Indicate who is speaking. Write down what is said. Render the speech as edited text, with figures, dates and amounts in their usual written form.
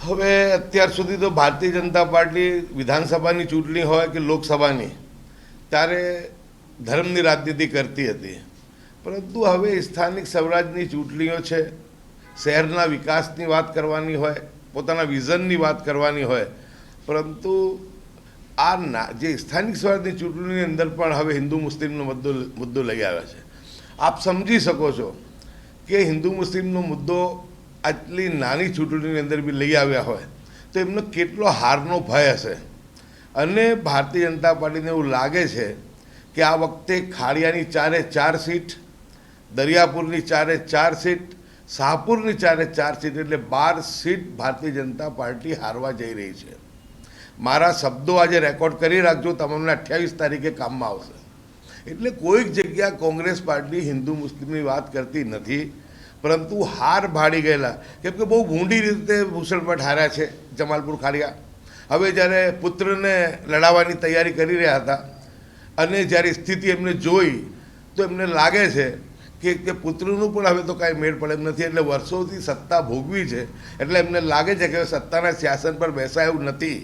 Speaker 1: હવે અત્યાર સુધી તો ભારતીય જનતા પાર્ટી વિધાનસભાની ચૂંટણી હોય કે લોકસભાની ત્યારે ધર્મની રાજનીતિ કરતી હતી, પરંતુ હવે સ્થાનિક સ્વરાજની ચૂંટણીઓ છે, શહેરના વિકાસની વાત કરવાની હોય, પોતાના વિઝનની વાત કરવાની હોય, પરંતુ જે સ્થાનિક સ્વરાજની ચૂંટણીની અંદર પણ હવે હિન્દુ મુસ્લિમનો મુદ્દો લઈ આવ્યા છે. આપ સમજી શકો છો કે હિન્દુ મુસ્લિમનો મુદ્દો આટલી નાની ચૂંટણીની અંદર બી લઈ આવ્યા હોય તો એમનો કેટલો હારનો ભય હશે. અને ભારતીય જનતા પાર્ટીને એવું લાગે છે કે આ વખતે ખાડિયાની 4 સીટ, દરિયાપુરની 4 સીટ, શાહપુરની 4 સીટ એટલે 12 સીટ ભારતીય જનતા પાર્ટી હારવા જઈ રહી છે. મારા શબ્દો આજે રેકોર્ડ કરી રાખજો, તમને 28 તારીખે કામમાં આવશે. એટલે કોઈક જગ્યા કોંગ્રેસ પાર્ટી હિન્દુ મુસ્લિમની વાત કરતી નથી, પરંતુ હાર ભાડી ગયેલા, કેમ કે બહુ ભૂંડી રીતે ભૂષણભટ્ટ હાર્યા છે જમાલપુર ખાડિયા. હવે જ્યારે પુત્રને લડાવવાની તૈયારી કરી રહ્યા હતા અને જ્યારે સ્થિતિ એમને જોઈ તો એમને લાગે છે કે પુત્રનું પણ હવે તો કાંઈ મેળ પડે એમ નથી. એટલે વર્ષોથી સત્તા ભોગવી છે એટલે એમને લાગે છે કે સત્તાના શાસન પર બેસાય એવું નથી.